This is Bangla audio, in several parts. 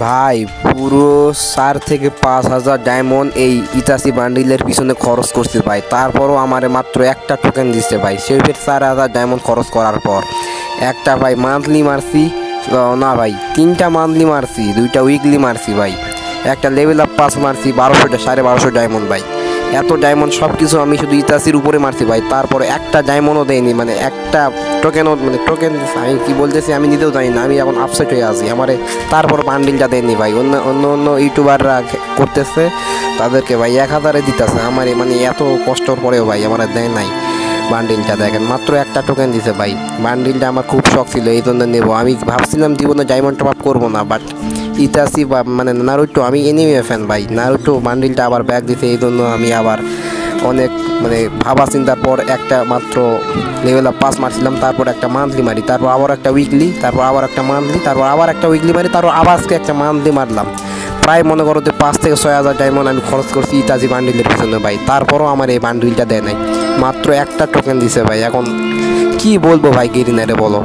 ভাই পুরো 4 থেকে 5,000 ডায়মন্ড এই ইতাসি বান্ডিলের পিছনে খরচ করছি ভাই। তারপরও আমারে মাত্র একটা টোকেন দিচ্ছে ভাই। সেই 4,000 ডায়মন্ড খরচ করার পর একটা ভাই মান্থলি মারছি, না ভাই 3টা মান্থলি মারছি, 2টা উইকলি মারছি ভাই, একটা লেভেল আপ পাস মারছি 1200 ডায়মন্ড ভাই। এত ডায়মন্ড সব কিছু আমি শুধু ইতাসির উপরে মারছি ভাই। তারপরে একটা ডায়মন্ডও দেয়নি, মানে একটা টোকেনও, মানে টোকেন আমি কী বলতেছি আমি নিতেও জানি না, আমি এখন আপসেট হয়ে আছি। আমারে তারপর বান্ডিলটা দেয়নি ভাই। অন্য ইউটিউবাররা করতেছে, তাদেরকে ভাই 1000-এ দিতেছে, আমার মানে এত কষ্টর পরেও ভাই আমার দেয় নাই বান্ডিলটা। দেখেন মাত্র একটা টোকেন দিছে ভাই। বান্ডিলটা আমার খুব শখ ছিল, এই জন্য নেবো। আমি ভাবছিলাম জীবনে ডায়মন্ড টপ আপ করবো না, বাট ইতাসি বা মানে নারুটো, আমি এনিমে ফ্যান ভাই, নারুটো বান্ডিলটা আবার ব্যাক দিতে, এই জন্য আমি আবার অনেক মানে ভাবা চিন্তার পর একটা মাত্র লেভেল আপ পাস মারছিলাম। তারপর একটা মান্থলি মারি, তারপর আবার একটা উইকলি, তারপর আবার একটা মান্থলি, তারপর আবার একটা উইকলি মারি, তারপর আবার আজকে একটা মান্থলি মারলাম। প্রায় মনে করো যে 5 থেকে 6,000 ডায়মন্ড আমি খরচ করছি ইতাসি বান্ডিলের পিছনে ভাই। তারপরও আমার এই বান্ডিলটা দেয় নাই, মাত্র একটা টোকেন দিছে ভাই। এখন কি বলবো ভাই গেরিনারে, বলো?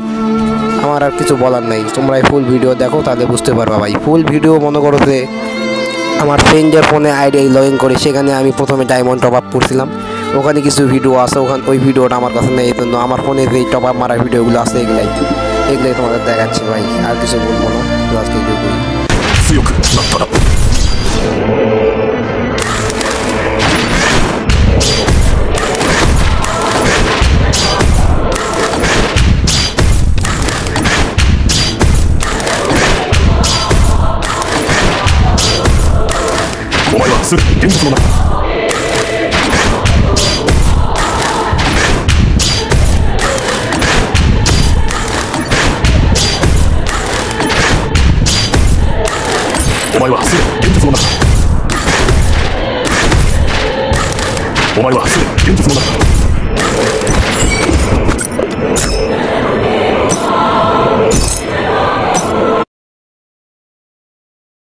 আমার আর কিছু বলার নেই। তোমরা ফুল ভিডিও দেখো, তাহলে বুঝতে পারবা ভাই। ফুল ভিডিও মনে করো যে আমার ফ্রেন্ডের ফোনে আইডি লগ ইন করে সেখানে আমি প্রথমে ডায়মন্ড টপ আপ করছিলাম, ওখানে কিছু ভিডিও আছে, ওই ভিডিওটা আমার কাছে নেই। এই জন্য আমার ফোনে যে টপ আপ মারা ভিডিওগুলো আছে এগুলাই তোমাদের দেখাচ্ছি ভাই। আর কিছু বলবো না, আজকে এইটুকুই।お前はすぐ現実の中だ。お前はすぐ現実の中だ。